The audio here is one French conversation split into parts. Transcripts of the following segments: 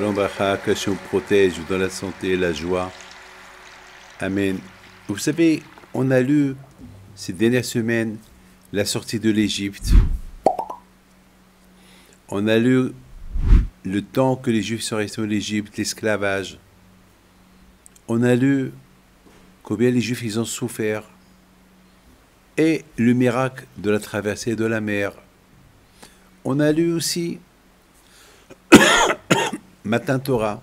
Shalom Bracha, que Hachem protège dans la santé, la joie. Amen. Vous savez, on a lu ces dernières semaines la sortie de l'Égypte. On a lu le temps que les Juifs sont restés en Égypte, l'esclavage. On a lu combien les Juifs ils ont souffert et le miracle de la traversée de la mer. On a lu aussi Matin Torah.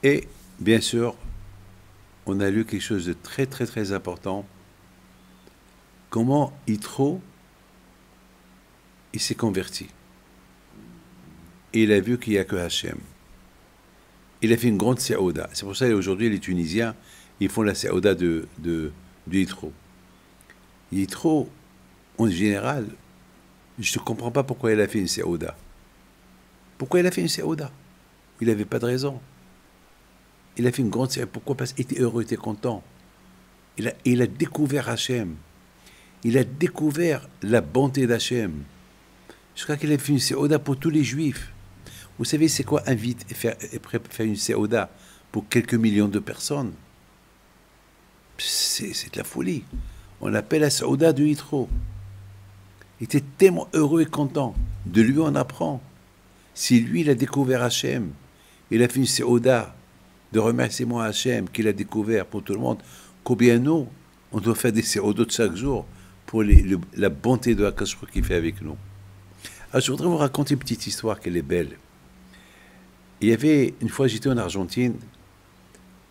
Et bien sûr, on a lu quelque chose de très très très important. Comment Yitro, il s'est converti. Et il a vu qu'il n'y a que Hachem. Il a fait une grande Seouda. C'est pour ça qu'aujourd'hui, les Tunisiens, ils font la Seouda de Yitro. Yitro, en général, je ne comprends pas pourquoi il a fait une Seouda. Pourquoi il a fait une Seouda? Il n'avait pas de raison. Il a fait une grande Seouda. Pourquoi? Parce qu'il était heureux, il était content. Il a découvert Hachem. Il a découvert la bonté d'Hachem. Je crois qu'il a fait une Seouda pour tous les Juifs. Vous savez, c'est quoi faire une Seouda pour quelques millions de personnes? C'est de la folie. On l'appelle la Seouda de Yitro. Il était tellement heureux et content. De lui, on apprend. Si lui, il a découvert Hachem, il a fait une Seouda de remerciement à Hachem qu'il a découvert pour tout le monde, combien nous, on doit faire des Seoudot chaque jour pour la bonté de Hakadosh qu'il fait avec nous. Alors, je voudrais vous raconter une petite histoire qu'elle est belle. Il y avait, une fois, j'étais en Argentine,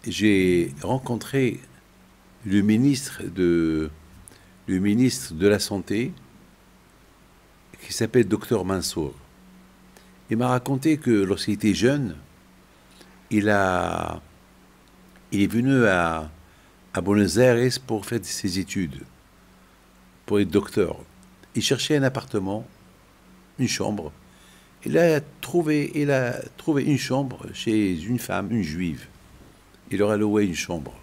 j'ai rencontré le ministre de la Santé, qui s'appelle Dr Mansour. Il m'a raconté que lorsqu'il était jeune, il est venu à Buenos Aires pour faire ses études, pour être docteur. Il cherchait un appartement, une chambre. Il a trouvé une chambre chez une femme, une juive. Il leur a loué une chambre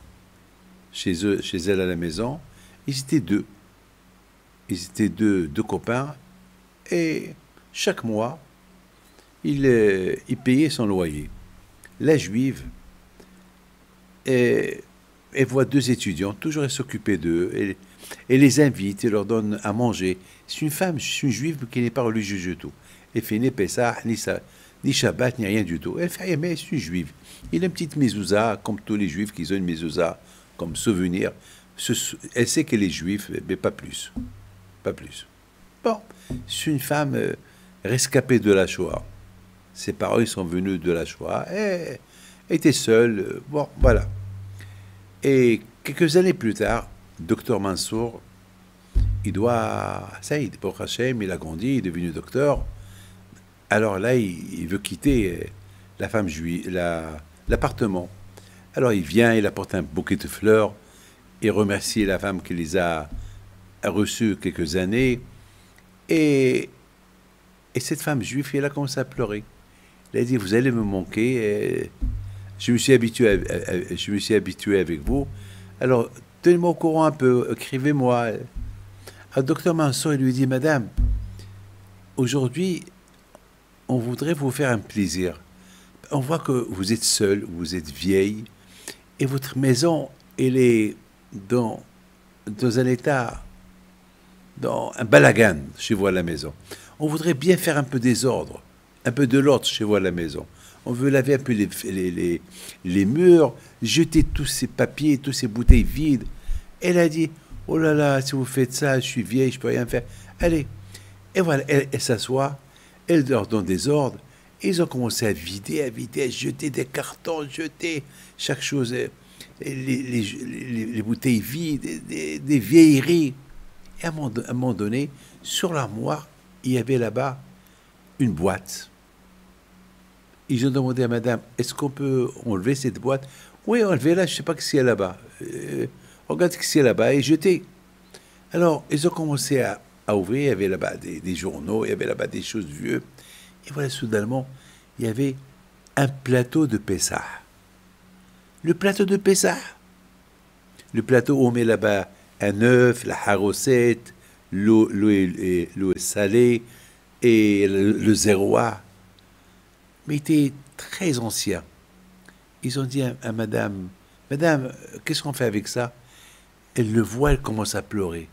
chez elle à la maison. Ils étaient deux. Ils étaient deux copains. Et chaque mois, il payait son loyer. La juive, elle voit deux étudiants, toujours elle s'occuper d'eux, elle les invite, elle leur donne à manger. C'est une femme, c'est une juive qui n'est pas religieuse du tout. Elle fait ni Pessah, ni Shabbat, ni rien du tout. Elle fait, mais c'est une juive. Il a une petite mezouza, comme tous les juifs qui ont une mezouza comme souvenir. Elle sait qu'elle est juive, mais pas plus. Pas plus. Bon, c'est une femme rescapée de la Shoah. Ses parents ils sont venus de la Shoah. Elle était seule. Bon, voilà. Et quelques années plus tard, Dr Mansour, ça y est, pour Hachem, il a grandi, il est devenu docteur. Alors là, il veut quitter la femme juive, l'appartement. Alors il vient, il apporte un bouquet de fleurs, il remercie la femme qui les a reçues quelques années. Et cette femme juive, elle a commencé à pleurer. Elle a dit, vous allez me manquer. Je me suis habitué avec vous. Alors, tenez-moi au courant un peu, écrivez-moi. Le docteur Mansour, il lui dit, madame, aujourd'hui, on voudrait vous faire un plaisir. On voit que vous êtes seule, vous êtes vieille, et votre maison, elle est dans un état, dans un balagan chez vous à la maison. On voudrait bien faire un peu désordre, un peu de l'ordre chez vous à la maison. On veut laver un peu les murs, jeter tous ces papiers, toutes ces bouteilles vides. Elle a dit, oh là là, si vous faites ça, je suis vieille, je peux rien faire. Allez. Et voilà, elle s'assoit, elle leur donne des ordres. Et ils ont commencé à vider, à jeter des cartons, jeter chaque chose, les bouteilles vides, des vieilleries. Et à un moment donné, sur l'armoire, il y avait là-bas une boîte. Ils ont demandé à madame, est-ce qu'on peut enlever cette boîte? Oui, enlevez-la, je ne sais pas ce qu'il y a là-bas. Regarde ce qu'il y a là-bas et jetez. Alors, ils ont commencé à ouvrir, il y avait là-bas des journaux, il y avait là-bas des choses vieux. Et voilà, soudainement, il y avait un plateau de Pessah. Le plateau de Pessah. Le plateau où on met là-bas un œuf, la harosette, l'eau salée et le zéroa. mais il était très ancien. Ils ont dit à madame, Madame, qu'est-ce qu'on fait avec ça? Elle le voit, elle commence à pleurer.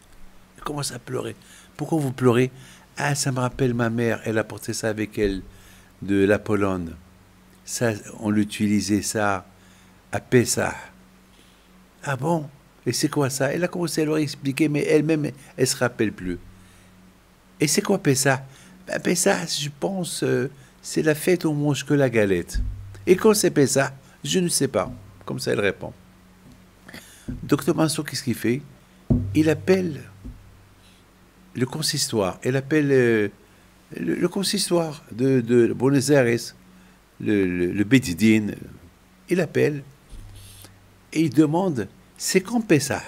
Elle commence à pleurer. Pourquoi vous pleurez? Ah, ça me rappelle ma mère, elle a porté ça avec elle de la Pologne. Ça, on l'utilisait ça à Pessah. Ah bon? Et c'est quoi ça? Elle a commencé à leur expliquer, mais elle-même, elle se rappelle plus. Et c'est quoi Pessah? Ben, Pessah, je pense, c'est la fête où on mange que la galette. Et quand c'est Pessah, je ne sais pas. Comme ça, elle répond. Docteur Mansour, qu'est-ce qu'il fait? Il appelle le consistoire. Il appelle le consistoire de Buenos Aires, le Beit Din. Il appelle et il demande, c'est quand Pessah?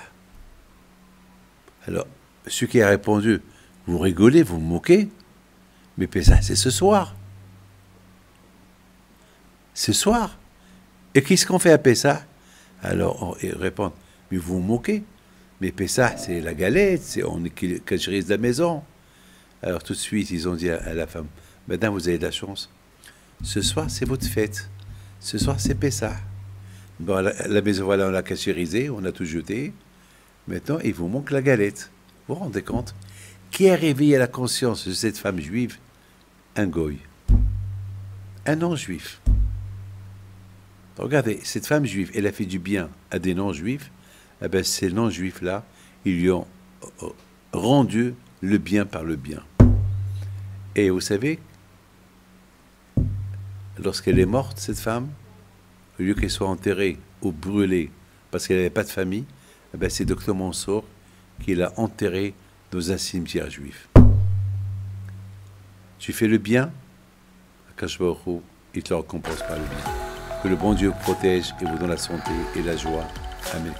Alors, celui qui a répondu, vous rigolez, vous me moquez, mais Pessah, c'est ce soir. Ce soir. Et qu'est-ce qu'on fait à Pessah? Alors, ils répondent, mais vous vous moquez. Mais Pessah, c'est la galette, on cacherise de la maison. Alors, tout de suite, ils ont dit à la femme, Madame, vous avez de la chance. Ce soir, c'est votre fête. Ce soir, c'est Pessah. Bon, la maison, voilà, on l'a cachérisée, on a tout jeté. Maintenant, il vous manque la galette. Vous vous rendez compte? Qui a réveillé la conscience de cette femme juive? Un goy. Un non-juif. Regardez, cette femme juive, elle a fait du bien à des non-juifs. Eh bien, ces non-juifs-là, ils lui ont rendu le bien par le bien. Et vous savez, lorsqu'elle est morte, cette femme, au lieu qu'elle soit enterrée ou brûlée parce qu'elle n'avait pas de famille, eh bien, c'est Docteur Mansour qui l'a enterrée dans un cimetière juif. Tu fais le bien, Akash Baruch Hu, il te le récompense par le bien. Que le bon Dieu protège et vous donne la santé et la joie. Amen.